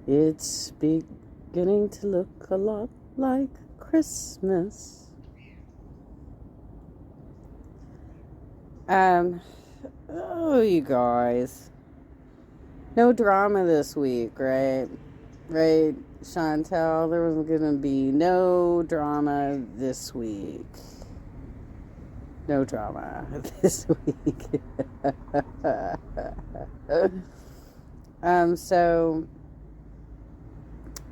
It's beginning to look a lot like Christmas. Oh, you guys. No drama this week, right? Right, Chantel? There was gonna be no drama this week. No drama this week. So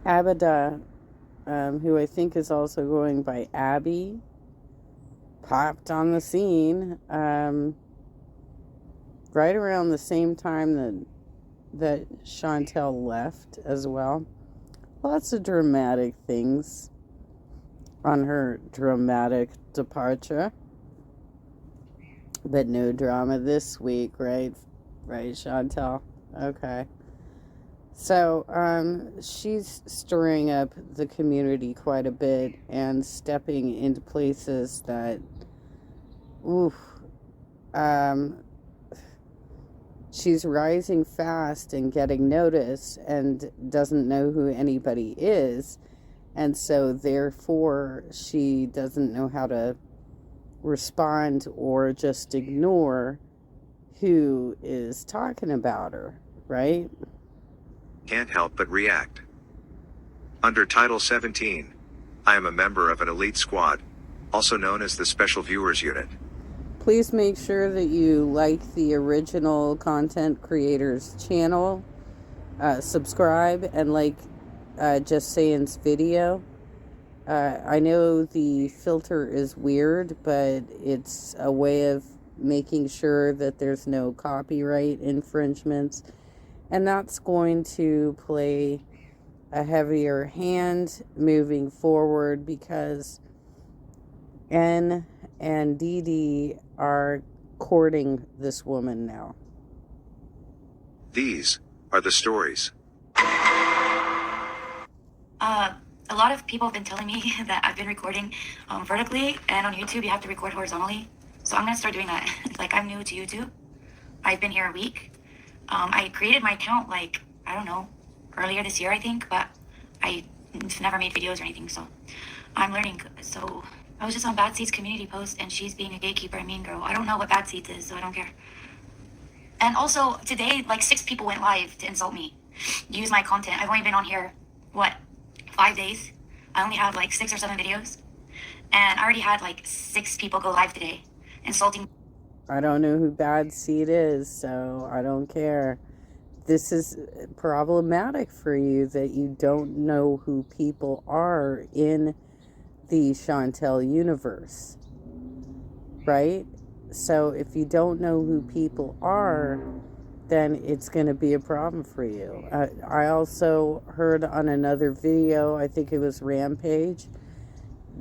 Abida, who I think is also going by Abby, popped on the scene right around the same time that Chantel left as well. Lots of dramatic things on her dramatic departure. But no drama this week, right? Right, Chantel? Okay. So, she's stirring up the community quite a bit and stepping into places that, she's rising fast and getting noticed and doesn't know who anybody is. And so, therefore, she doesn't know how to respond or just ignore who is talking about her, right? Can't help but react. Under Title 17, I am a member of an elite squad, also known as the Special Viewers Unit. Please make sure that you like the original content creators channel, subscribe, and like Just Saying's video. I know the filter is weird, but it's a way of making sure that there's no copyright infringements. And that's going to play a heavier hand moving forward because N and DD are courting this woman now. These are the stories. A lot of people have been telling me that I've been recording vertically, and on YouTube you have to record horizontally. So I'm going to start doing that. Like, I'm new to YouTube. I've been here a week. I created my account, like, I don't know, earlier this year, I think, but I never made videos or anything, so I'm learning. So I was just on Bad Seeds community post, and she's being a gatekeeper and mean girl. I don't know what Bad Seeds is, so I don't care. And also, today, like, 6 people went live to insult me, use my content. I've only been on here, 5 days? I only have, 6 or 7 videos. And I already had, 6 people go live today, insulting. I don't know who Bad Seed is, so I don't care. This is problematic for you that you don't know who people are in the Chantel universe, right? So if you don't know who people are, then it's going to be a problem for you. I also heard on another video, I think it was Rampage,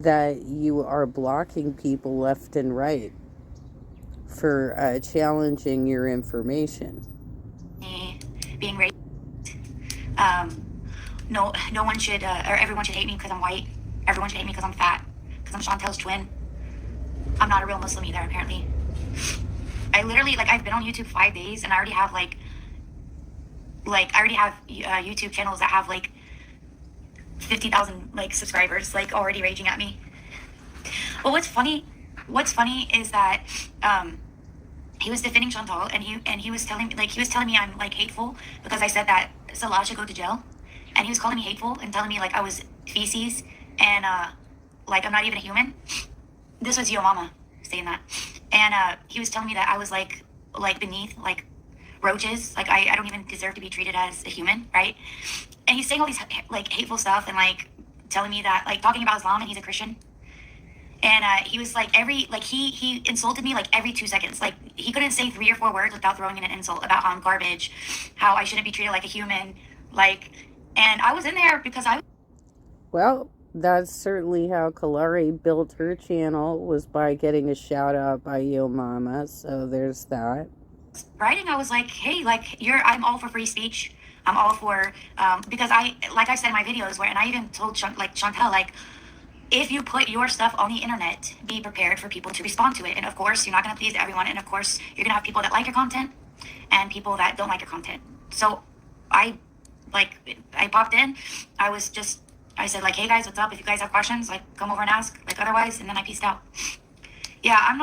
that you are blocking people left and right for challenging your information. Being raped. No one should, or everyone should hate me because I'm white. Everyone should hate me because I'm fat. Because I'm Chantel's twin. I'm not a real Muslim either, apparently. I literally, I've been on YouTube 5 days, and I already have, YouTube channels that have, 50,000, subscribers, already raging at me. But what's funny is that, he was defending Chantal, and he was telling me I'm, hateful because I said that Salah should go to jail. And he was calling me hateful and telling me, I was feces, and, I'm not even a human. This was your mama saying that. And he was telling me that I was beneath roaches, I don't even deserve to be treated as a human, right? And he's saying all these hateful stuff and telling me that talking about Islam, and he's a Christian. And he was he insulted me every 2 seconds. He couldn't say 3 or 4 words without throwing in an insult about how I'm garbage, how I shouldn't be treated like a human, and I was in there because Well, that's certainly how Kalari built her channel, was by getting a shout out by Yo Mama, so there's that. Writing, I was hey, I'm all for free speech. I'm all for, because I said in my videos, and I even told Chantel, if you put your stuff on the internet, be prepared for people to respond to it. And of course, you're not going to please everyone. And of course, you're going to have people that like your content and people that don't like your content. So I like, I popped in. I said, like, hey guys, what's up? If you guys have questions, like, come over and ask. Like, otherwise, and then I peaced out. Yeah, I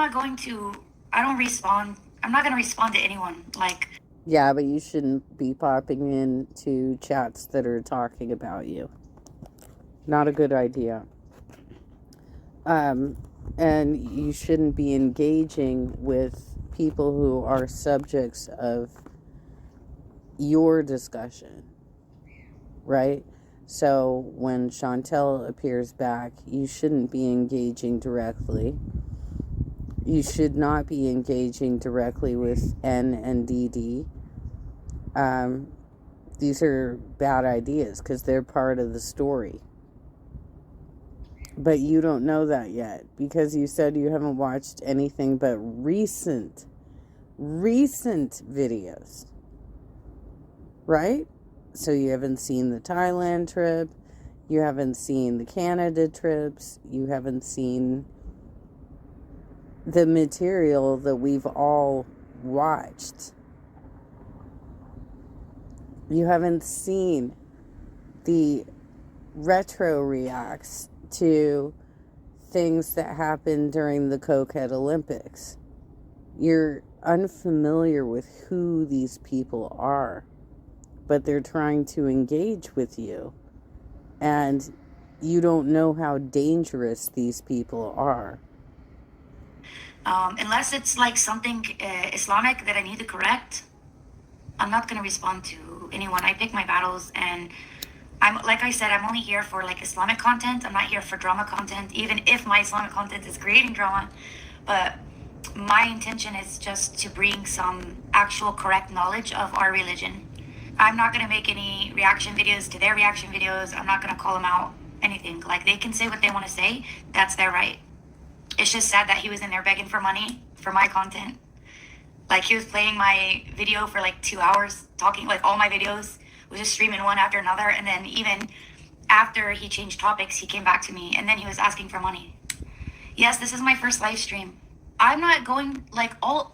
don't respond. I'm not going to respond to anyone. Like, Yeah, but you shouldn't be popping into chats that are talking about you. Not a good idea. And you shouldn't be engaging with people who are subjects of your discussion, right? So when Chantel appears back, you shouldn't be engaging directly. You should not be engaging directly with N and DD. These are bad ideas because they're part of the story. But you don't know that yet because you said you haven't watched anything but recent videos, right? So you haven't seen the Thailand trip, you haven't seen the Canada trips, you haven't seen the material that we've all watched. You haven't seen the retro reacts to things that happened during the Cokehead Olympics. You're unfamiliar with who these people are, but they're trying to engage with you, and you don't know how dangerous these people are. Unless it's like something Islamic that I need to correct, I'm not going to respond to anyone. I pick my battles, and like I said, I'm only here for like Islamic content. I'm not here for drama content, even if my Islamic content is creating drama. But my intention is just to bring some actual correct knowledge of our religion. I'm not going to make any reaction videos to their reaction videos. I'm not going to call them out, anything. Like, they can say what they want to say. That's their right. It's just sad that he was in there begging for money for my content. Like, he was playing my video for like 2 hours, talking, like, all my videos, was just streaming one after another. And then even after he changed topics, he came back to me, and then he was asking for money. Yes, this is my first live stream. I'm not going, like, all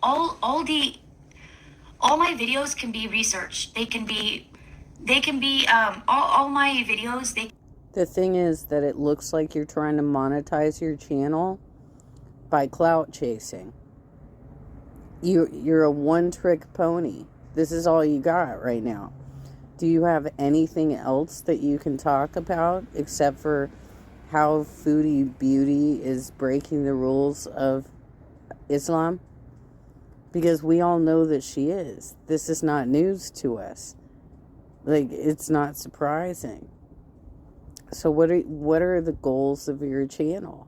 my videos can be researched. They can be all my videos. The thing is that it looks like you're trying to monetize your channel by clout chasing. You're a one-trick pony. This is all you got right now. Do you have anything else that you can talk about except for how Foodie Beauty is breaking the rules of Islam? Because we all know that she is. This is not news to us. Like, it's not surprising. So what are the goals of your channel?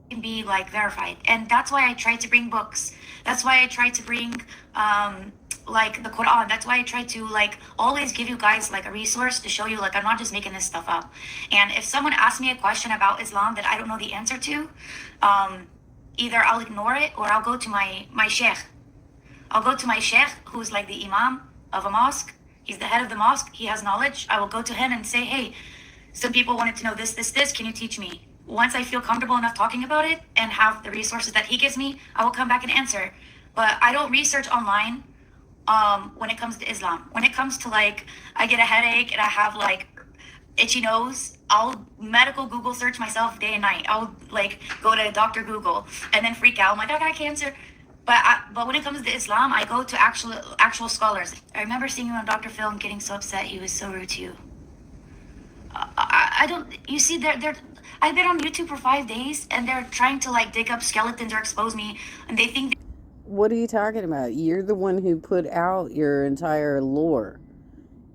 Can be like verified, and that's why I tried to bring books. That's why I tried to bring like the Quran. That's why I try to like always give you guys like a resource to show you like I'm not just making this stuff up. And if someone asks me a question about Islam that I don't know the answer to, either I'll ignore it or I'll go to my sheikh. I'll go to my sheikh, who's like the imam of a mosque. He's the head of the mosque. He has knowledge. I will go to him and say, hey, some people wanted to know this. Can you teach me? Once I feel comfortable enough talking about it and have the resources that he gives me, I will come back and answer. But I don't research online when it comes to Islam. When it comes to like, I get a headache and I have like itchy nose, I'll medical Google search myself day and night. I'll like go to Dr. Google and then freak out. I'm like, I got cancer. But when it comes to Islam, I go to actual scholars. I remember seeing you on Dr. Phil and getting so upset. He was so rude to you. I don't, you see, I've been on YouTube for 5 days and they're trying to like dig up skeletons or expose me, and they think. What are you talking about? You're the one who put out your entire lore.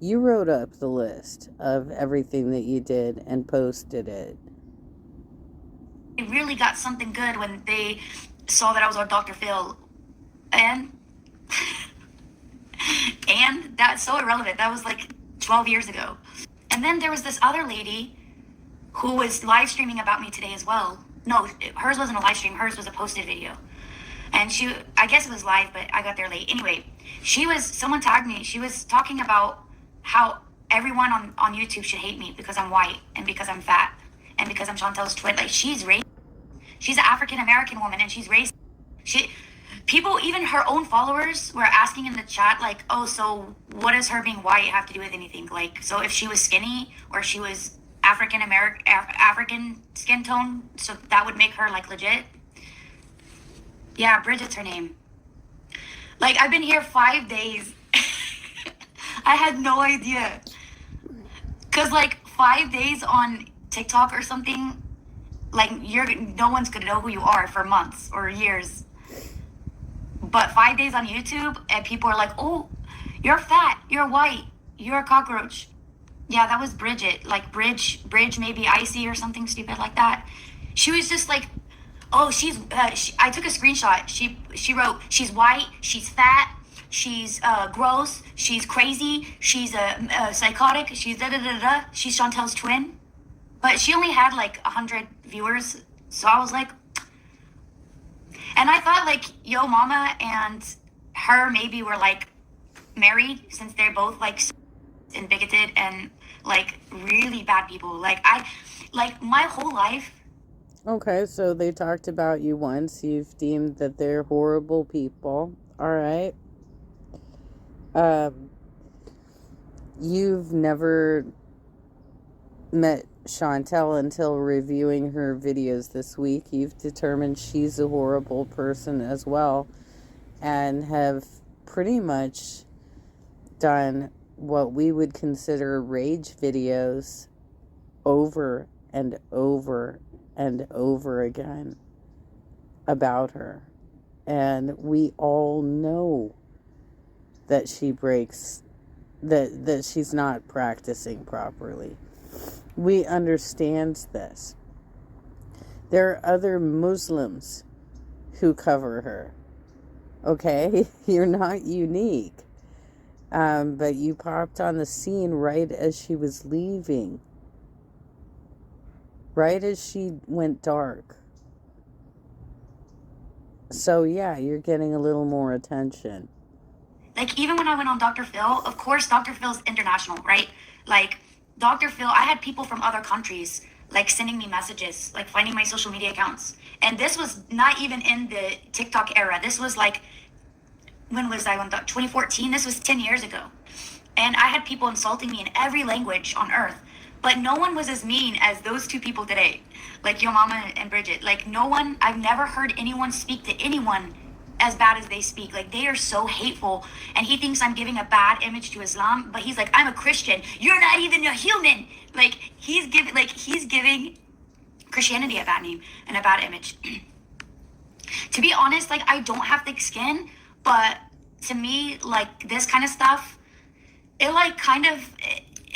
You wrote up the list of everything that you did and posted it. They really got something good when they saw that I was on Dr. Phil. And that's so irrelevant. That was like 12 years ago. And then there was this other lady who was live streaming about me today as well. No, hers wasn't a live stream. Hers was a posted video. And I guess it was live, but I got there late. Anyway, someone tagged me. She was talking about how everyone on YouTube should hate me because I'm white and because I'm fat and because I'm Chantel's twin. Like, she's racist. She's an African-American woman and she's racist. People, even her own followers, were asking in the chat, like, oh, so what does her being white have to do with anything? Like, so if she was skinny or she was African skin tone, so that would make her like legit. Yeah, Bridget's her name. Like, I've been here 5 days. I had no idea. Cause like 5 days on TikTok or something, like no one's gonna know who you are for months or years. But 5 days on YouTube and people are like, oh, you're fat, you're white, you're a cockroach. Yeah, that was Bridget. Like Bridge maybe Icy or something stupid like that. She was just like, oh, I took a screenshot. She wrote, she's white, she's fat, she's gross, she's crazy, she's a psychotic, she's da da da da. She's Chantel's twin, but she only had like 100 viewers. So I was like, and I thought like Yo Mama and her maybe were like married, since they're both like and bigoted and like really bad people. Like my whole life. Okay, so they talked about you once. You've deemed that they're horrible people. All right. You've never met Chantel until reviewing her videos this week. You've determined she's a horrible person as well, and have pretty much done what we would consider rage videos over and over and over again about her. And we all know that she breaks, that she's not practicing properly. We understand this. There are other Muslims who cover her. Okay? You're not unique. But you popped on the scene right as she was leaving. Right as she went dark. So yeah, you're getting a little more attention. Like even when I went on Dr. Phil, of course Dr. Phil's international, right? Like Dr. Phil, I had people from other countries like sending me messages, like finding my social media accounts. And this was not even in the TikTok era. This was like, when was I on 2014? This was 10 years ago. And I had people insulting me in every language on earth. But no one was as mean as those two people today. Like Yo Mama and Bridget. Like no one, I've never heard anyone speak to anyone as bad as they speak. Like they are so hateful. And he thinks I'm giving a bad image to Islam, but he's like, I'm a Christian. You're not even a human. Like he's giving Christianity a bad name and a bad image. To be honest, like I don't have thick skin, but to me, like this kind of stuff, it like kind of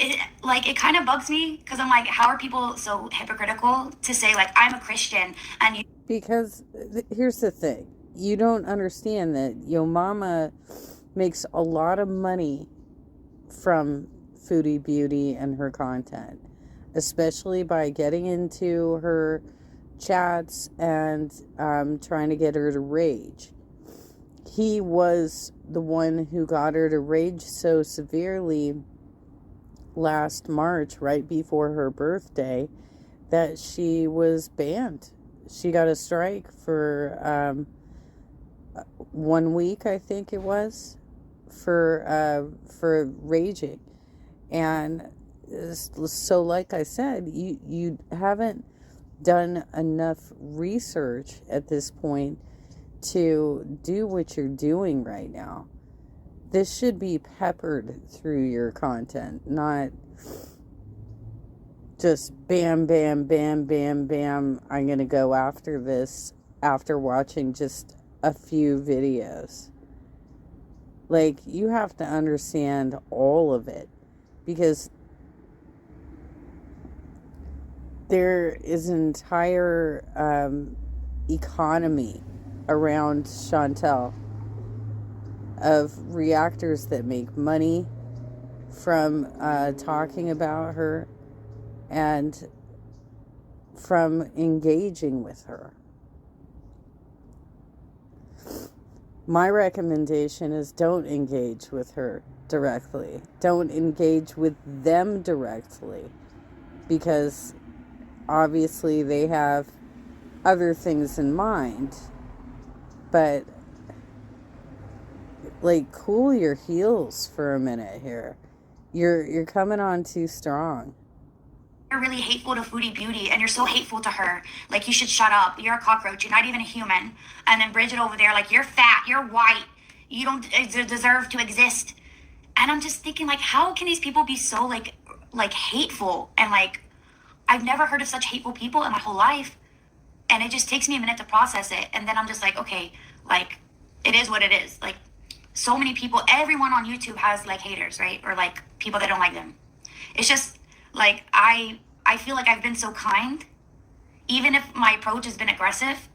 it kind of bugs me, because I'm like, how are people so hypocritical to say like I'm a Christian and you? Because here's the thing, you don't understand that Yo Mama makes a lot of money from Foodie Beauty and her content, especially by getting into her chats and trying to get her to rage. He was the one who got her to rage so severely last March, right before her birthday, that she was banned. She got a strike for 1 week, I think it was, for raging. And so, like I said, you haven't done enough research at this point to do what you're doing right now. This should be peppered through your content, not just bam, bam, bam, bam, bam. I'm going to go after this after watching just a few videos. Like, you have to understand all of it, because there is an entire economy around Chantel of reactors that make money from talking about her and from engaging with her. My recommendation is don't engage with her directly. Don't engage with them directly, because obviously they have other things in mind. But Like, cool your heels for a minute here. You're coming on too strong. You're really hateful to Foodie Beauty, and you're so hateful to her. Like, you should shut up. You're a cockroach. You're not even a human. And then Bridget over there, like, you're fat. You're white. You don't deserve to exist. And I'm just thinking, like, how can these people be so like hateful? And like, I've never heard of such hateful people in my whole life. And it just takes me a minute to process it. And then I'm just like, okay, like, it is what it is. Like, so many people, everyone on YouTube has like haters, right? Or like people that don't like them. It's just like, I feel like I've been so kind, even if my approach has been aggressive.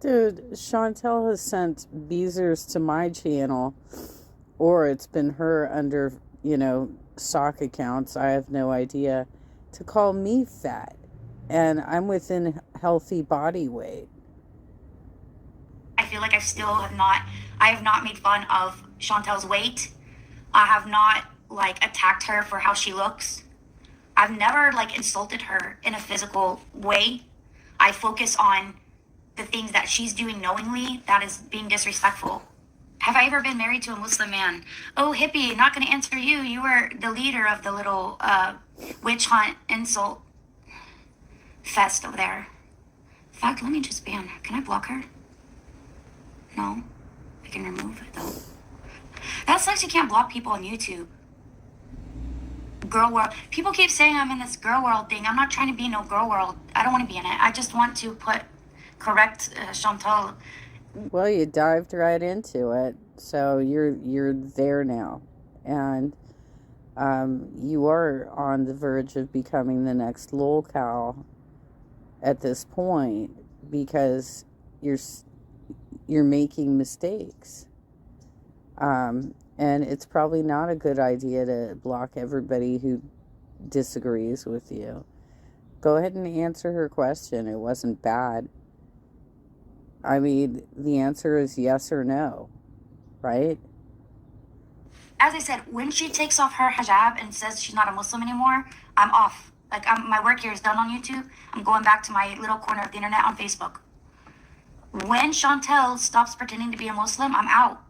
Dude, Chantel has sent Beezers to my channel, or it's been her under, sock accounts, I have no idea, to call me fat. And I'm within healthy body weight. I feel like I have not made fun of Chantel's weight. I have not like attacked her for how she looks. I've never like insulted her in a physical way. I focus on the things that she's doing knowingly that is being disrespectful. Have I ever been married to a Muslim man? Oh, hippie, not going to answer you. You were the leader of the little witch hunt insult fest over there. In fact, let me just ban. Can I block her? No. I can remove it though. That sucks, you can't block people on YouTube. Girl world. People keep saying I'm in this girl world thing. I'm not trying to be no girl world. I don't want to be in it. I just want to correct Chantal. Well, you dived right into it, so you're there now, and you are on the verge of becoming the next lolcow at this point, because you're making mistakes, and it's probably not a good idea to block everybody who disagrees with you. Go ahead and answer her question. It wasn't bad. I mean, the answer is yes or no, right? As I said, when she takes off her hijab and says she's not a Muslim anymore, I'm off. Like, my work here is done on YouTube. I'm going back to my little corner of the internet on Facebook. When Chantel stops pretending to be a Muslim, I'm out.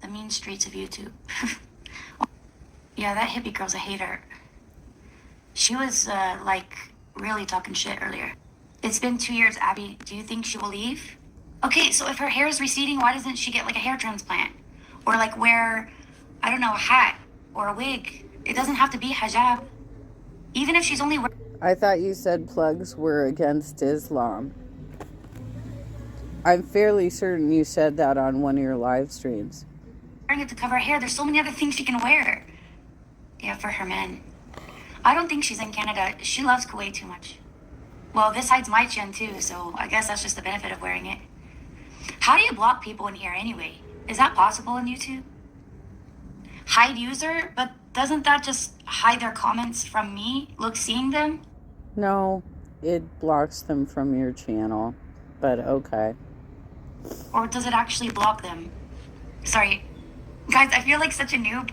The mean streets of YouTube. Yeah, that hippie girl's a hater. She was, really talking shit earlier. It's been 2 years, Abby. Do you think she will leave? Okay, so if her hair is receding, why doesn't she get, like, a hair transplant? Or, like, wear, I don't know, a hat or a wig. It doesn't have to be hijab. Even if she's only wearing... I thought you said plugs were against Islam. I'm fairly certain you said that on one of your live streams. Wearing it to cover her hair. There's so many other things she can wear. Yeah, for her men. I don't think she's in Canada. She loves Kuwait too much. Well, this hides my chin too, so I guess that's just the benefit of wearing it. How do you block people in here anyway? Is that possible on YouTube? Hide user? But doesn't that just hide their comments from me? Seeing them? No, it blocks them from your channel, but okay. Or does it actually block them? Sorry. Guys, I feel like such a noob.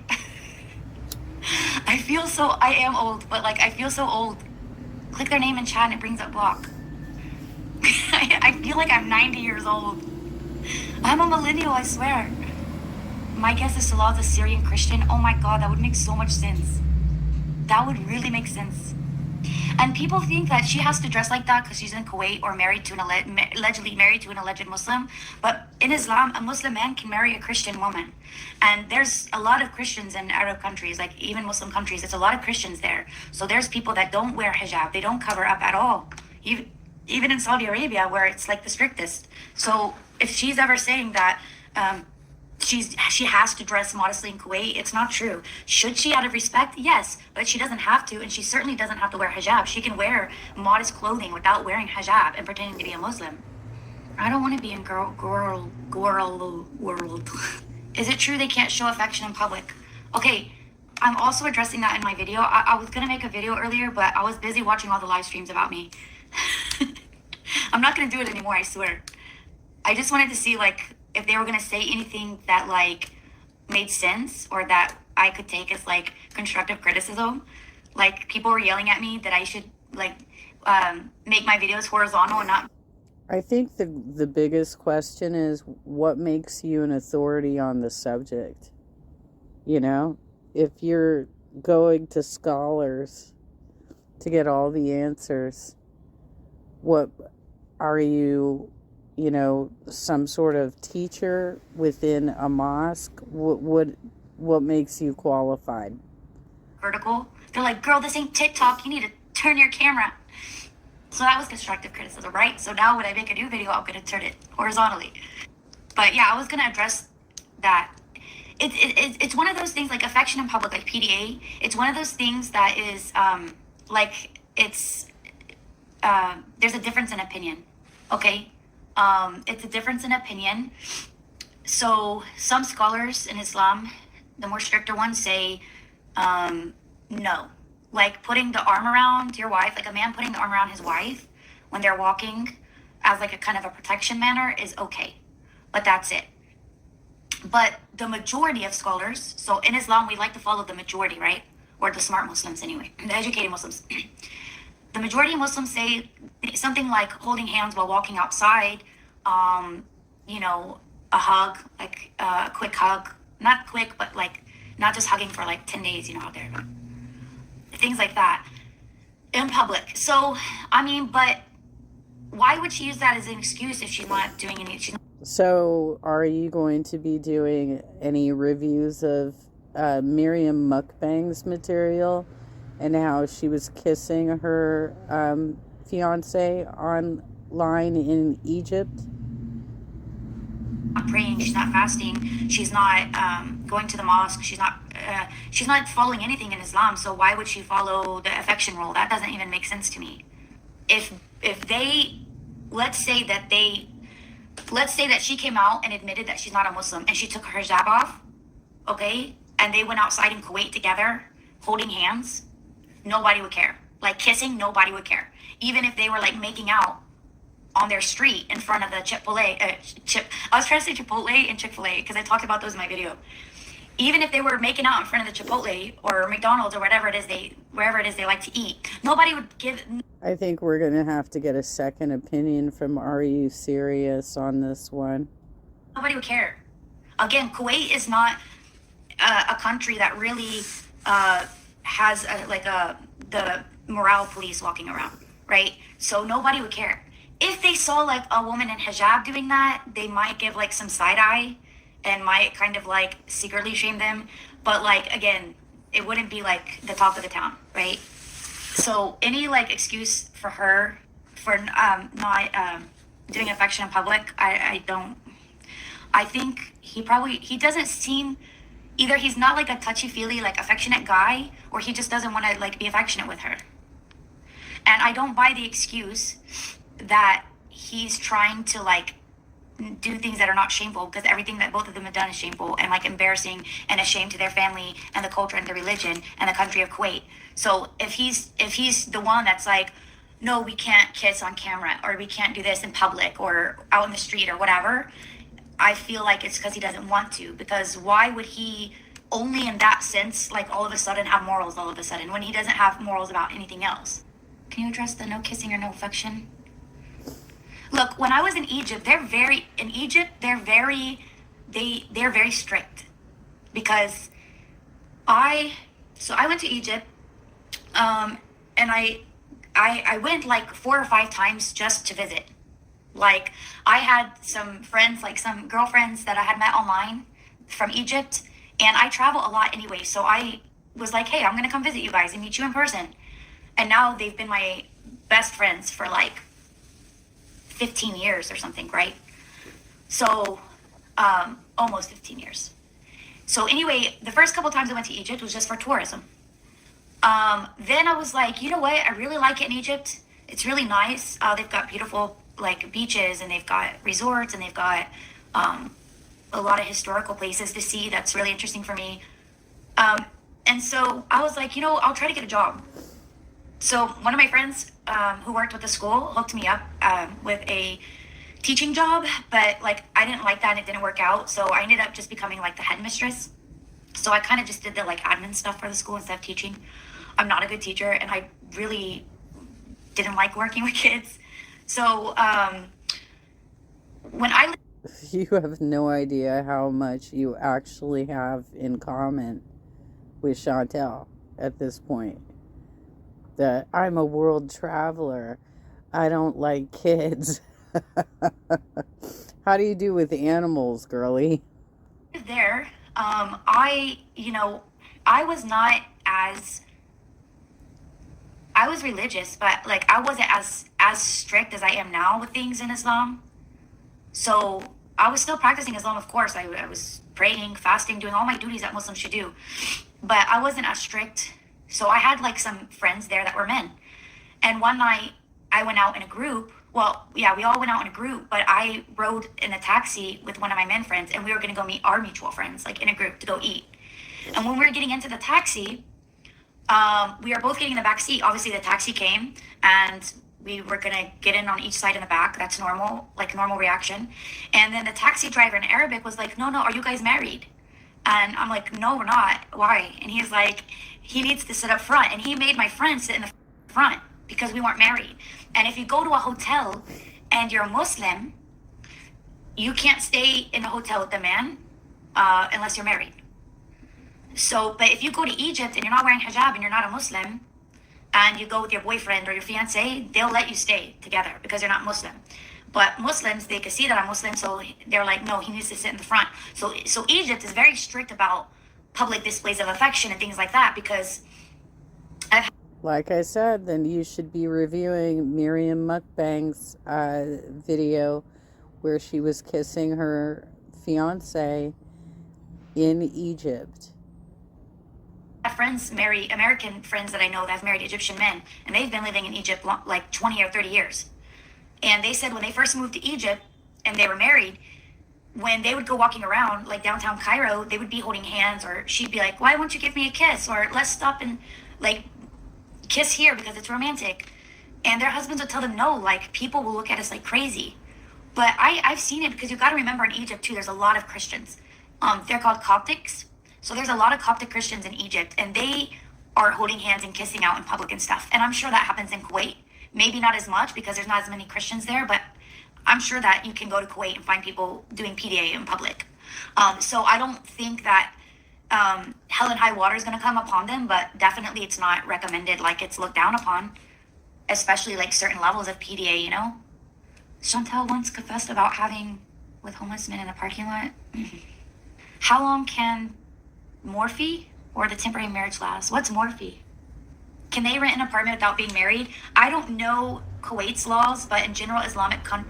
I am old, but like, I feel so old. Click their name in chat and it brings up block. I feel like I'm 90 years old. I'm a millennial, I swear. My guess is Salah the Syrian Christian. Oh my god, that would make so much sense. That would really make sense. And people think that she has to dress like that because she's in Kuwait or married to allegedly married to an alleged Muslim. But in Islam, a Muslim man can marry a Christian woman. And there's a lot of Christians in Arab countries, like even Muslim countries. There's a lot of Christians there. So there's people that don't wear hijab. They don't cover up at all. Even in Saudi Arabia, where it's like the strictest. So if she's ever saying that she has to dress modestly in Kuwait, it's not true. Should she, out of respect? Yes, but she doesn't have to, and she certainly doesn't have to wear hijab. She can wear modest clothing without wearing hijab and pretending to be a Muslim. I don't want to be in girl world. Is it true they can't show affection in public? Okay, I'm also addressing that in my video. I was gonna make a video earlier, but I was busy watching all the live streams about me. I'm not gonna do it anymore, I swear. I just wanted to see, like, if they were gonna say anything that, like, made sense or that I could take as, like, constructive criticism. Like, people were yelling at me that I should, like, make my videos horizontal and not... I think the biggest question is what makes you an authority on the subject. You know, if you're going to scholars to get all the answers, what are you, some sort of teacher within a mosque? What makes you qualified? Vertical. They're like, girl, this ain't TikTok. You need to turn your camera. So that was constructive criticism, right? So now when I make a new video, I'm gonna turn it horizontally. But yeah, I was gonna address that. It's one of those things like affection in public, like PDA. It's one of those things that is like it's there's a difference in opinion. Okay, it's a difference in opinion. So some scholars in Islam, the more stricter ones, say no. Like putting the arm around your wife, like a man putting the arm around his wife when they're walking as like a kind of a protection manner is okay. But that's it. But the majority of scholars, so in Islam, we like to follow the majority, right? Or the smart Muslims anyway, the educated Muslims. The majority of Muslims say something like holding hands while walking outside, a hug, like a quick hug. Not quick, but like not just hugging for like 10 days, out there. Things like that in public. So, I mean, but why would she use that as an excuse if she's not doing any? So, are you going to be doing any reviews of Miriam Mukbang's material and how she was kissing her fiance online in Egypt? Not praying, she's not fasting, she's not going to the mosque, she's not following anything in Islam. So why would she follow the affection rule? That doesn't even make sense to me. If they let's say that she came out and admitted that she's not a Muslim and she took her hijab off, okay, and they went outside in Kuwait together holding hands, nobody would care. Like kissing, nobody would care. Even if they were like making out on their street in front of the I was trying to say Chipotle and Chick-fil-A because I talked about those in my video. Even if they were making out in front of the Chipotle or McDonald's or wherever it is they like to eat, nobody would give. I think we're going to have to get a second opinion from Are You Serious on this one. Nobody would care. Again, Kuwait is not a country that really has the morale police walking around, right? So nobody would care. If they saw like a woman in hijab doing that, they might give like some side eye and might kind of like secretly shame them. But like, again, it wouldn't be like the talk of the town, right? So any like excuse for her for not doing affection in public, I think he doesn't seem, either he's not like a touchy-feely, like affectionate guy, or he just doesn't want to like be affectionate with her. And I don't buy the excuse that he's trying to like do things that are not shameful, because everything that both of them have done is shameful and like embarrassing and a shame to their family and the culture and the religion and the country of Kuwait. So if he's the one that's like, no, we can't kiss on camera, or we can't do this in public or out in the street or whatever, I feel like it's because he doesn't want to. Because why would he only in that sense like all of a sudden have morals all of a sudden when he doesn't have morals about anything else? Can you address the no kissing or no affection? Look, when I was in Egypt, they're very strict, because I went to Egypt, and I went like 4 or 5 times just to visit. Like I had some friends, like some girlfriends that I had met online from Egypt, and I travel a lot anyway. So I was like, hey, I'm gonna come visit you guys and meet you in person. And now they've been my best friends for like 15 years or something, right? So almost 15 years. So anyway, the first couple times I went to Egypt was just for tourism. Then I was like, you know what? I really like it in Egypt. It's really nice. They've got beautiful like beaches, and they've got resorts, and they've got a lot of historical places to see. That's really interesting for me. And so I was like, I'll try to get a job. So one of my friends who worked with the school hooked me up with a teaching job, but like I didn't like that and it didn't work out. So I ended up just becoming like the headmistress. So I kind of just did the like admin stuff for the school instead of teaching. I'm not a good teacher, and I really didn't like working with kids. So when I You have no idea how much you actually have in common with Chantel at this point. That I'm a world traveler. I don't like kids. How do you do with animals, girly? lived there, I was not as I was religious, but like I wasn't as strict as I am now with things in Islam. So I was still practicing Islam, of course. I was praying, fasting, doing all my duties that Muslims should do, but I wasn't as strict. So I had like some friends there that were men, and one night I went out in a group. Well, yeah, we all went out in a group, but I rode in a taxi with one of my men friends, and we were gonna go meet our mutual friends, like in a group to go eat. And when we were getting into the taxi, we were both getting in the back seat. Obviously, the taxi came, and we were gonna get in on each side in the back. That's normal, like normal reaction. And then the taxi driver in Arabic was like, "No, no, are you guys married?" And I'm like, "No, we're not. Why?" And he's like, "He needs to sit up front." And he made my friend sit in the front because we weren't married. And if you go to a hotel and you're a Muslim, you can't stay in a hotel with the man unless you're married. So, but if you go to Egypt and you're not wearing hijab and you're not a Muslim, and you go with your boyfriend or your fiance, they'll let you stay together because you're not Muslim. But Muslims, they can see that I'm Muslim, so they're like, no, he needs to sit in the front. So Egypt is very strict about public displays of affection and things like that because Like I said, then you should be reviewing Miriam Mukbang's video where she was kissing her fiance in Egypt. friends marry American friends that I know that have married Egyptian men, and they've been living in Egypt like 20 or 30 years. And they said when they first moved to Egypt and they were married, when they would go walking around like downtown Cairo, they would be holding hands, or she'd be like, "Why won't you give me a kiss?" Or "Let's stop and like kiss here because it's romantic." And their husbands would tell them no, like people will look at us like crazy. But I've seen it because you got to remember in Egypt too, there's a lot of Christians. They're called Coptics. So there's a lot of Coptic Christians in Egypt, and they are holding hands and kissing out in public and stuff. And I'm sure that happens in Kuwait. Maybe not as much because there's not as many Christians there, but I'm sure that you can go to Kuwait and find people doing PDA in public. So I don't think that hell and high water is going to come upon them, but definitely it's not recommended. Like it's looked down upon, especially like certain levels of PDA, you know? Chantel once confessed about having with homeless men in the parking lot. How long can morphe or the temporary marriage last? What's morphe? Can they rent an apartment without being married? I don't know Kuwait's laws, but in general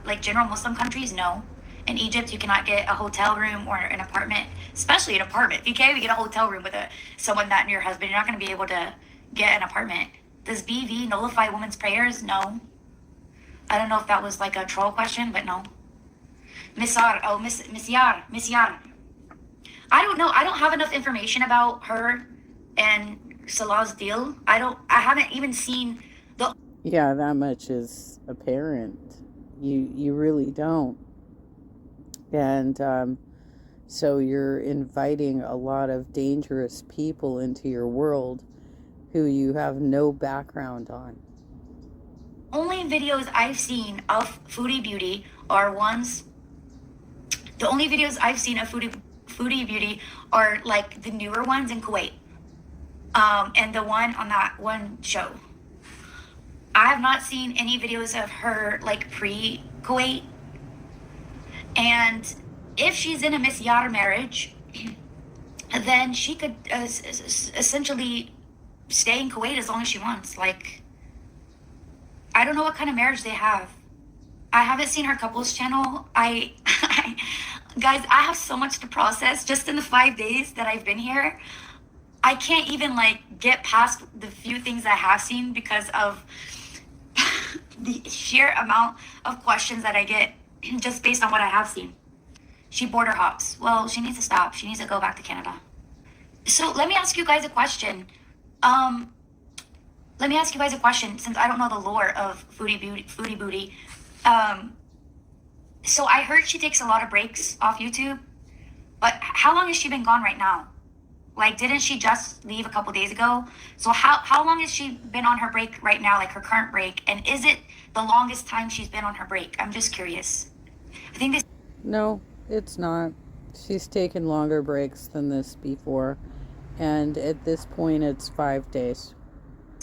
like general Muslim countries, no. In Egypt, you cannot get a hotel room or an apartment, especially an apartment. If you can't even get a hotel room with someone that your husband, you're not going to be able to get an apartment. Does BV nullify women's prayers? No. I don't know if that was like a troll question, but no. Miss Yar. I don't know. I don't have enough information about her and Salah's deal. I haven't even seen the. Yeah, that much is apparent. You really don't. And so you're inviting a lot of dangerous people into your world who you have no background on. Only videos I've seen of Foodie Beauty are ones. The only videos I've seen of Foodie Beauty are like the newer ones in Kuwait. And the one on that one show. I have not seen any videos of her like pre-Kuwait. And if she's in a Miss Yar marriage, then she could essentially stay in Kuwait as long as she wants. Like, I don't know what kind of marriage they have. I haven't seen her couples channel. Guys, I have so much to process just in the 5 days that I've been here. I can't even like get past the few things I have seen because of the sheer amount of questions that I get just based on what I have seen. She border hops. Well, she needs to stop. She needs to go back to Canada. So let me ask you guys a question. Since I don't know the lore of Foodie Booty. So I heard she takes a lot of breaks off YouTube, but how long has she been gone right now? Like, didn't she just leave a couple days ago? So how long has she been on her break right now, like her current break? And is it the longest time she's been on her break? I'm just curious. I think this No, it's not. She's taken longer breaks than this before, and at this point, it's 5 days.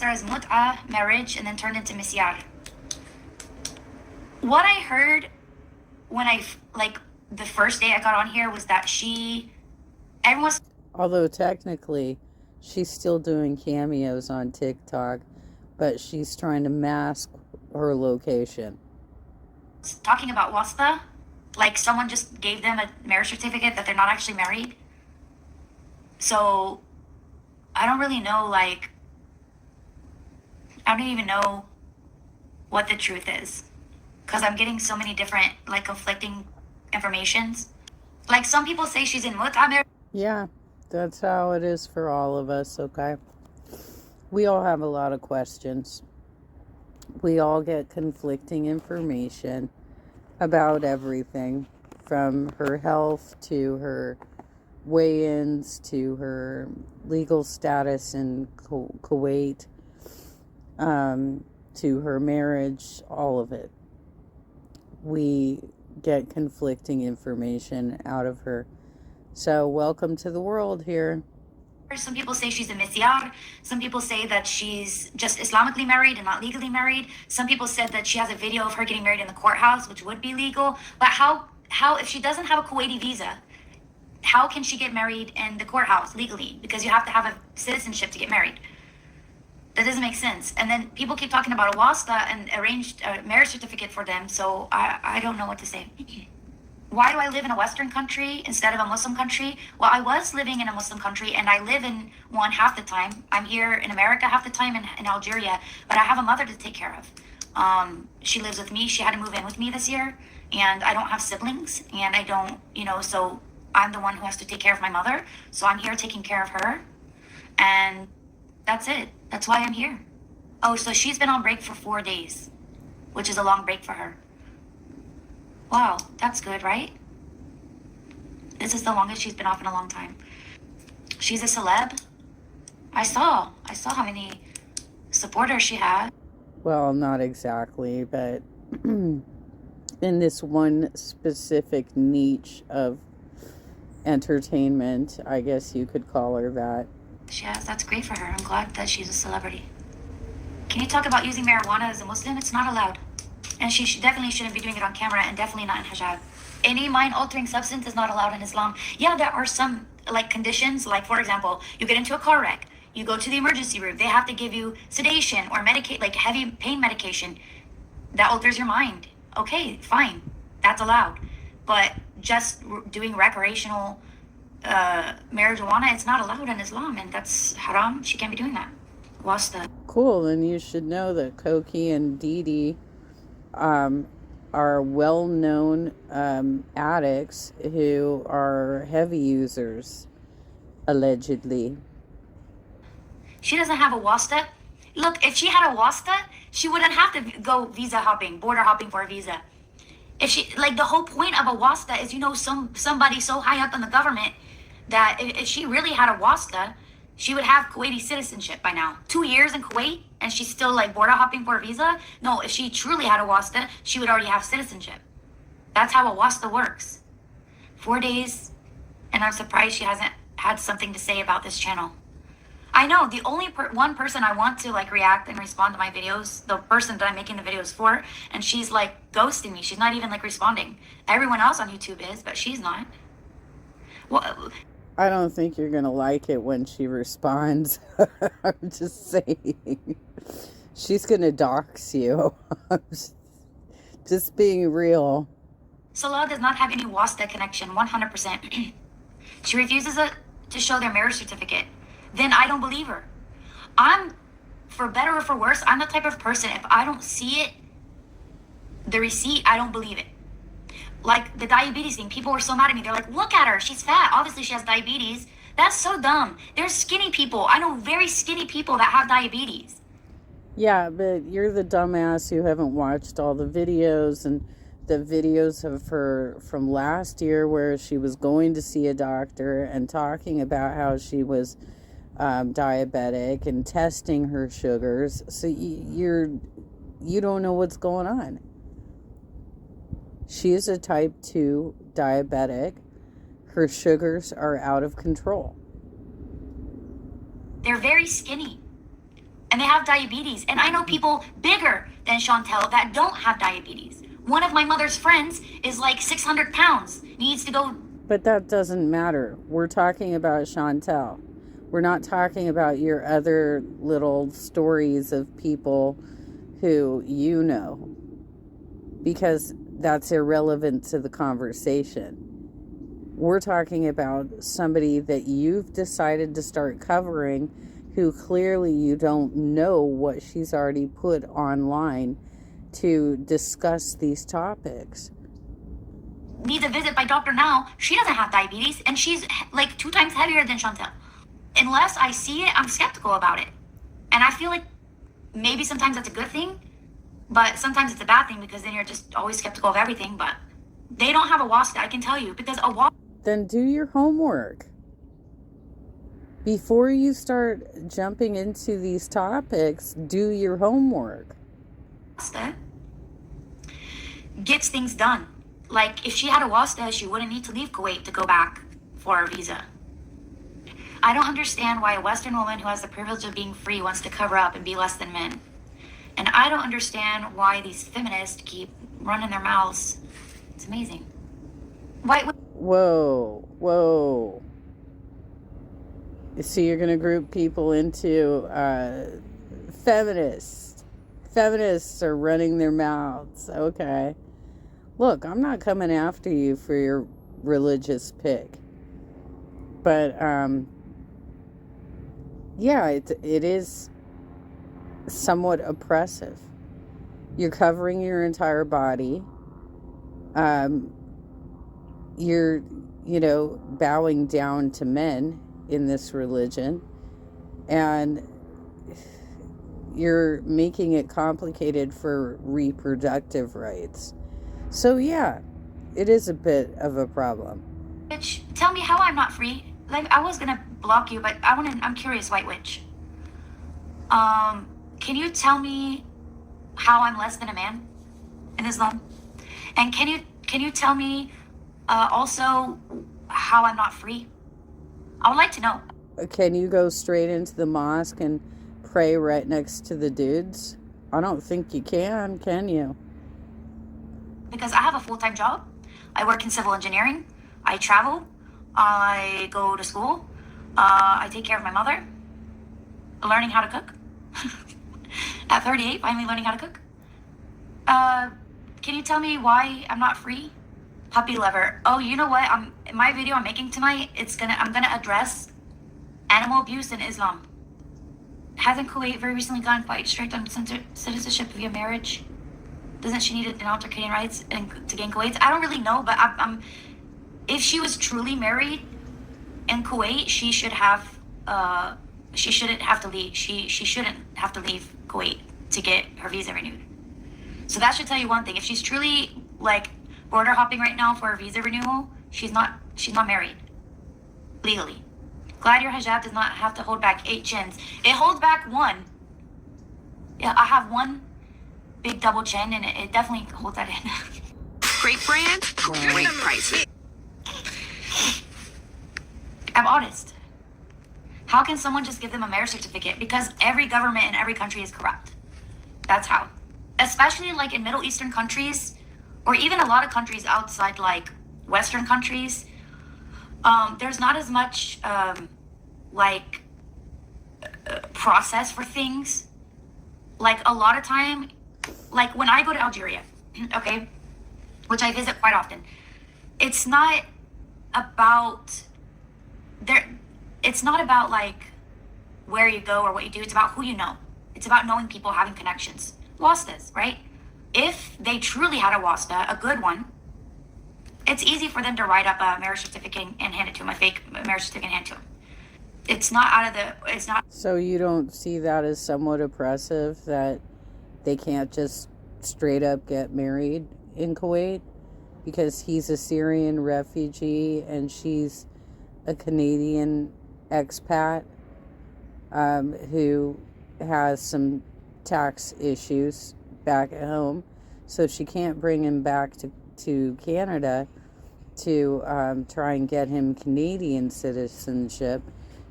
as mut'a, marriage, and then turned into misyar. What I heard when like, the first day I got on here was that everyone's Although technically, she's still doing cameos on TikTok, but she's trying to mask her location. talking about wasta, like someone just gave them a marriage certificate that they're not actually married. So I don't really know, like, I don't even know what the truth is, because I'm getting so many different, like, conflicting informations. Like, some people say she's in mut'a marriage. Yeah, that's how it is for all of us, okay? We all have a lot of questions. We all get conflicting information about everything, from her health to her weigh-ins to her legal status in Kuwait, to her marriage, all of it. We get conflicting information out of her. So welcome to the world here. Some people say she's a misyar. Some people say that she's just Islamically married and not legally married. Some people said that she has a video of her getting married in the courthouse, which would be legal. But how if she doesn't have a Kuwaiti visa, how can she get married in the courthouse legally? Because you have to have a citizenship to get married. That doesn't make sense. And then people keep talking about a wasta and arranged a marriage certificate for them. So I don't know what to say. Why do I live in a Western country instead of a Muslim country? Well, I was living in a Muslim country, and I live in one half the time. I'm here in America half the time in Algeria, but I have a mother to take care of. She lives with me. She had to move in with me this year, and I don't have siblings, and I don't, so I'm the one who has to take care of my mother. So I'm here taking care of her, and that's it. That's why I'm here. Oh, so she's been on break for 4 days, which is a long break for her. Wow, that's good, right? This is the longest she's been off in a long time. She's a celeb. I saw how many supporters she had. Well, not exactly, but in this one specific niche of entertainment, I guess you could call her that. She has. That's great for her. I'm glad that she's a celebrity. Can you talk about using marijuana as a Muslim? It's not allowed. And she definitely shouldn't be doing it on camera, and definitely not in hijab. Any mind-altering substance is not allowed in Islam. Yeah, there are some, like, conditions. Like, for example, you get into a car wreck. You go to the emergency room. They have to give you sedation or medicate, like heavy pain medication. That alters your mind. Okay, fine. That's allowed. But just doing recreational marijuana, it's not allowed in Islam, and that's haram. She can't be doing that. Wasta. Cool, then you should know that Koki and Didi are well-known addicts who are heavy users, allegedly. She doesn't have a wasta. Look, if she had a wasta, she wouldn't have to go visa hopping, border hopping for a visa. If she, like, the whole point of a wasta is, somebody so high up in the government that if she really had a wasta, she would have Kuwaiti citizenship by now. 2 years in Kuwait, and she's still, like, border hopping for a visa? No, if she truly had a wasta, she would already have citizenship. That's how a wasta works. 4 days, and I'm surprised she hasn't had something to say about this channel. I know, the only one person I want to, like, react and respond to my videos, the person that I'm making the videos for, and she's, like, ghosting me. She's not even, like, responding. Everyone else on YouTube is, but she's not. Well, I don't think you're gonna like it when she responds. I'm just saying. She's gonna dox you. I'm just being real. Salah does not have any wasta connection, 100%. She refuses to show their marriage certificate. Then I don't believe her. I'm, for better or for worse, I'm the type of person, if I don't see it, the receipt, I don't believe it. Like the diabetes thing, people were so mad at me. They're like, look at her, she's fat. Obviously she has diabetes. That's so dumb. There's skinny people. I know very skinny people that have diabetes. Yeah, but you're the dumbass who haven't watched all the videos and the videos of her from last year where she was going to see a doctor and talking about how she was diabetic and testing her sugars. So you don't know what's going on. She is a type 2 diabetic. Her sugars are out of control. They're very skinny. And they have diabetes. And I know people bigger than Chantel that don't have diabetes. One of my mother's friends is like 600 pounds. Needs to go. But that doesn't matter. We're talking about Chantel. We're not talking about your other little stories of people who you know, because that's irrelevant to the conversation. We're talking about somebody that you've decided to start covering, who clearly you don't know what she's already put online to discuss these topics. Needs a visit by doctor now. She doesn't have diabetes, and she's like 2 times heavier than Chantel. Unless I see it, I'm skeptical about it. And I feel like maybe sometimes that's a good thing, but sometimes it's a bad thing, because then you're just always skeptical of everything. But they don't have a WASDA, I can tell you, because a WASDA... Then do your homework. Before you start jumping into these topics, do your homework. Gets things done. Like, if she had a WASDA, she wouldn't need to leave Kuwait to go back for a visa. I don't understand why a Western woman who has the privilege of being free wants to cover up and be less than men. And I don't understand why these feminists keep running their mouths. It's amazing. Whoa. So you're going to group people into feminists. Feminists are running their mouths. Okay. Look, I'm not coming after you for your religious pick. But, yeah, it is somewhat oppressive. You're covering your entire body. You're, bowing down to men in this religion. And you're making it complicated for reproductive rights. So, yeah, it is a bit of a problem. Witch, tell me how I'm not free. Like, I was gonna block you, but I'm curious, White Witch. Can you tell me how I'm less than a man in Islam? And can you tell me also how I'm not free? I would like to know. Can you go straight into the mosque and pray right next to the dudes? I don't think you can you? Because I have a full-time job. I work in civil engineering. I travel. I go to school. I take care of my mother. Learning how to cook. At 38, finally learning how to cook. Can you tell me why I'm not free? Puppy lover. Oh, you know what? In my video I'm making tonight, I'm gonna address animal abuse in Islam. Hasn't Kuwait very recently gone quite strict on citizenship via marriage? Doesn't she need an altercating rights to gain Kuwait? I don't really know, but if she was truly married in Kuwait, she should have. She shouldn't have to leave. She shouldn't have to leave Kuwait to get her visa renewed. So that should tell you one thing. If she's truly like border hopping right now for a visa renewal, she's not married legally. Glad your hijab does not have to hold back 8 chins. It holds back 1. Yeah, I have 1 big double chin, and it definitely holds that in. Great brand, great prices. I'm honest. How can someone just give them a marriage certificate? Because every government in every country is corrupt. That's how. Especially like in Middle Eastern countries, or even a lot of countries outside like Western countries, there's not as much process for things. Like a lot of time, like when I go to Algeria, okay, which I visit quite often, it's not about like where you go or what you do. It's about who you know. It's about knowing people, having connections. WASDAs, right? If they truly had a WASDA, a good one, it's easy for them to write up a marriage certificate and hand it to him, a fake marriage certificate and hand it to him. It's not. So you don't see that as somewhat oppressive, that they can't just straight up get married in Kuwait because he's a Syrian refugee and she's a Canadian expat who has some tax issues back at home, so she can't bring him back to to Canada to try and get him Canadian citizenship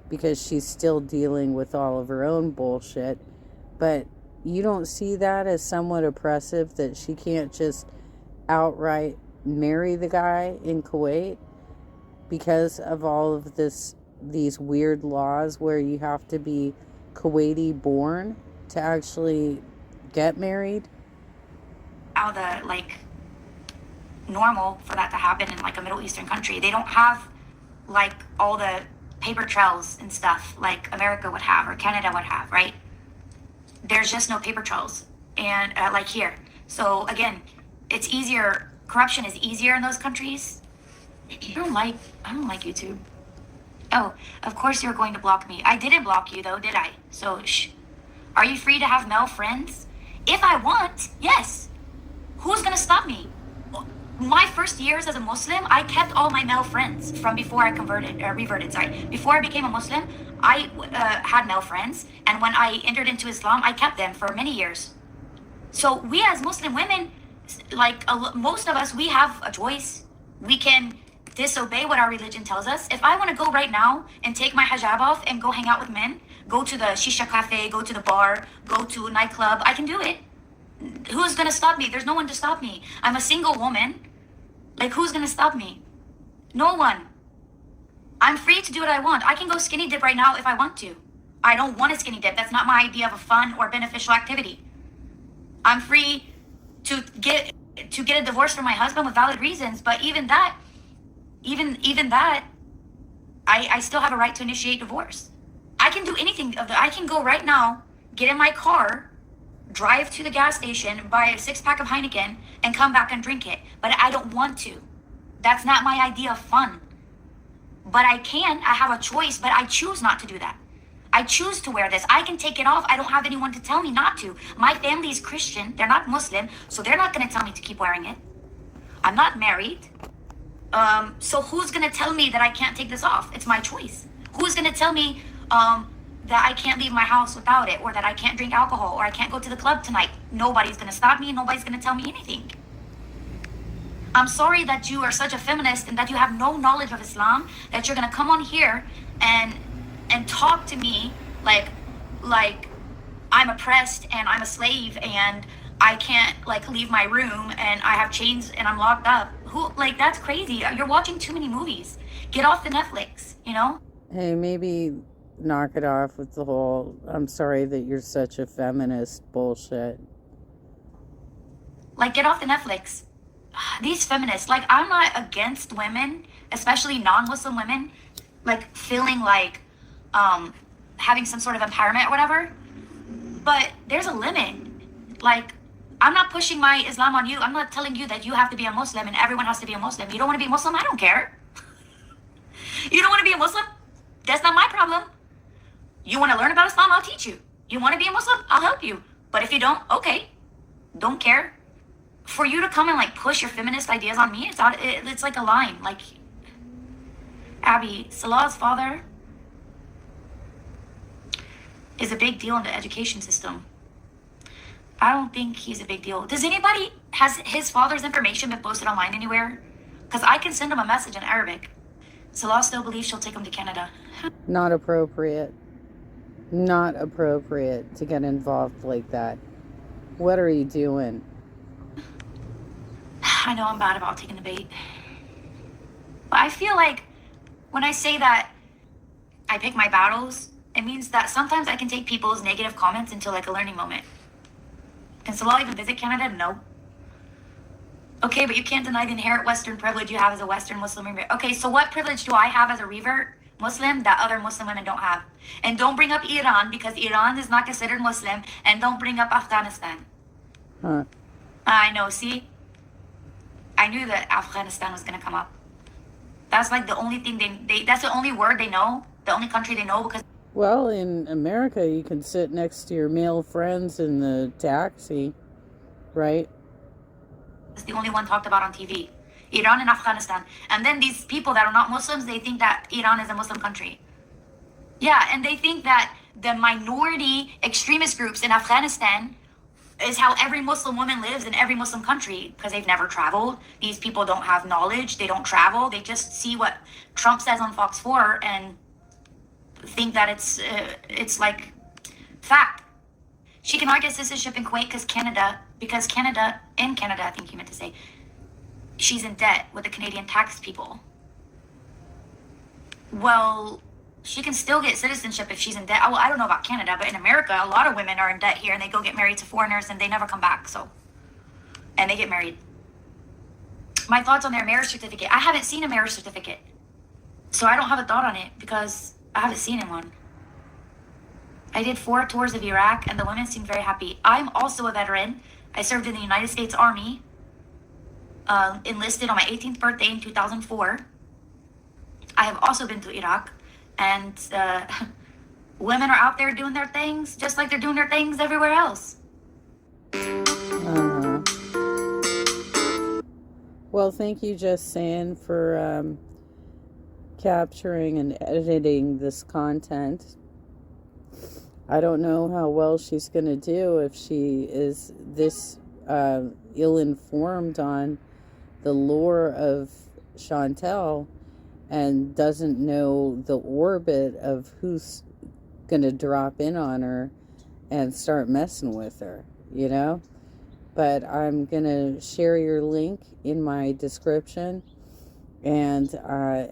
because she's still dealing with all of her own bullshit. But you don't see that as somewhat oppressive, that she can't just outright marry the guy in Kuwait because of all of these weird laws where you have to be Kuwaiti born to actually get married? How the like normal for that to happen in like a Middle Eastern country. They don't have like all the paper trails and stuff like America would have or Canada would have, right? There's just no paper trails, and like here. So again, it's easier. Corruption is easier in those countries. I don't like YouTube. Oh, of course you're going to block me. I didn't block you though, did I? So shh. Are you free to have male friends? If I want, yes. Who's gonna stop me? My first years as a Muslim, I kept all my male friends from before I reverted. Before I became a Muslim, I had male friends, and when I entered into Islam, I kept them for many years. So we as Muslim women, like most of us, we have a choice. We can disobey what our religion tells us. If I want to go right now and take my hijab off and go hang out with men, go to the shisha cafe, go to the bar, go to a nightclub, I can do it. Who's gonna stop me? There's no one to stop me. I'm a single woman. Like, who's gonna stop me? No one. I'm free to do what I want. I can go skinny dip right now if I want to. I don't want a skinny dip. That's not my idea of a fun or beneficial activity. I'm free to get a divorce from my husband with valid reasons, but even that, I still have a right to initiate divorce. I can do anything. I can go right now, get in my car, drive to the gas station, buy a 6-pack of Heineken, and come back and drink it. But I don't want to. That's not my idea of fun. But I can. I have a choice, but I choose not to do that. I choose to wear this. I can take it off. I don't have anyone to tell me not to. My family is Christian. They're not Muslim, so they're not going to tell me to keep wearing it. I'm not married. So who's going to tell me that I can't take this off? It's my choice. Who's going to tell me that I can't leave my house without it, or that I can't drink alcohol, or I can't go to the club tonight? Nobody's going to stop me. Nobody's going to tell me anything. I'm sorry that you are such a feminist and that you have no knowledge of Islam, that you're going to come on here and talk to me like I'm oppressed and I'm a slave and I can't like leave my room and I have chains and I'm locked up. That's crazy. You're watching too many movies. Get off the Netflix, you know? Hey, maybe knock it off with the whole "I'm sorry that you're such a feminist" bullshit. Like, get off the Netflix. These feminists, like, I'm not against women, especially non-Muslim women, like feeling like having some sort of empowerment or whatever, but there's a limit. Like, I'm not pushing my Islam on you. I'm not telling you that you have to be a Muslim and everyone has to be a Muslim. You don't want to be a Muslim? I don't care. You don't want to be a Muslim? That's not my problem. You want to learn about Islam? I'll teach you. You want to be a Muslim? I'll help you. But if you don't, okay. Don't care. For you to come and like push your feminist ideas on me, it's like a line. Like, Abby, Salah's father is a big deal in the education system. I don't think he's a big deal. Has his father's information been posted online anywhere? Because I can send him a message in Arabic. Salah still believes she'll take him to Canada. Not appropriate. Not appropriate to get involved like that. What are you doing? I know I'm bad about taking the bait. But I feel like when I say that I pick my battles, it means that sometimes I can take people's negative comments into like a learning moment. Can Salah even visit Canada? No. Okay, but you can't deny the inherent Western privilege you have as a Western Muslim revert. Okay, so what privilege do I have as a revert Muslim that other Muslim women don't have? And don't bring up Iran, because Iran is not considered Muslim, and don't bring up Afghanistan. Huh. I know, see? I knew that Afghanistan was going to come up. That's like the only thing that's the only word they know, the only country they know, because... Well, in America, you can sit next to your male friends in the taxi, right? It's the only one talked about on TV. Iran and Afghanistan. And then these people that are not Muslims, they think that Iran is a Muslim country. Yeah, and they think that the minority extremist groups in Afghanistan is how every Muslim woman lives in every Muslim country, because they've never traveled. These people don't have knowledge. They don't travel. They just see what Trump says on Fox 4 and think that it's like fact. She can argue citizenship in Kuwait because Canada, I think you meant to say, she's in debt with the Canadian tax people. Well, she can still get citizenship if she's in debt. Well, I don't know about Canada, but in America, a lot of women are in debt here and they go get married to foreigners and they never come back. So, and they get married. My thoughts on their marriage certificate. I haven't seen a marriage certificate. So I don't have a thought on it because I haven't seen one. I did 4 tours of Iraq and the women seemed very happy. I'm also a veteran. I served in the United States Army, enlisted on my 18th birthday in 2004. I have also been to Iraq, and women are out there doing their things just like they're doing their things everywhere else. Well, thank you, Just Saying, for capturing and editing this content. I don't know how well she's going to do if she is this ill-informed on the lore of Chantel and doesn't know the orbit of who's going to drop in on her and start messing with her, you know? But I'm going to share your link in my description. And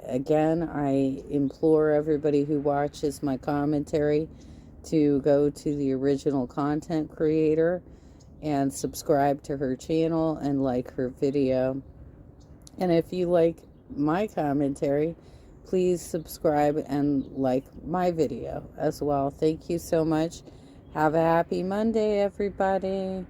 again, I implore everybody who watches my commentary to go to the original content creator and subscribe to her channel and like her video. And if you like my commentary, please subscribe and like my video as well. Thank you so much. Have a happy Monday, everybody.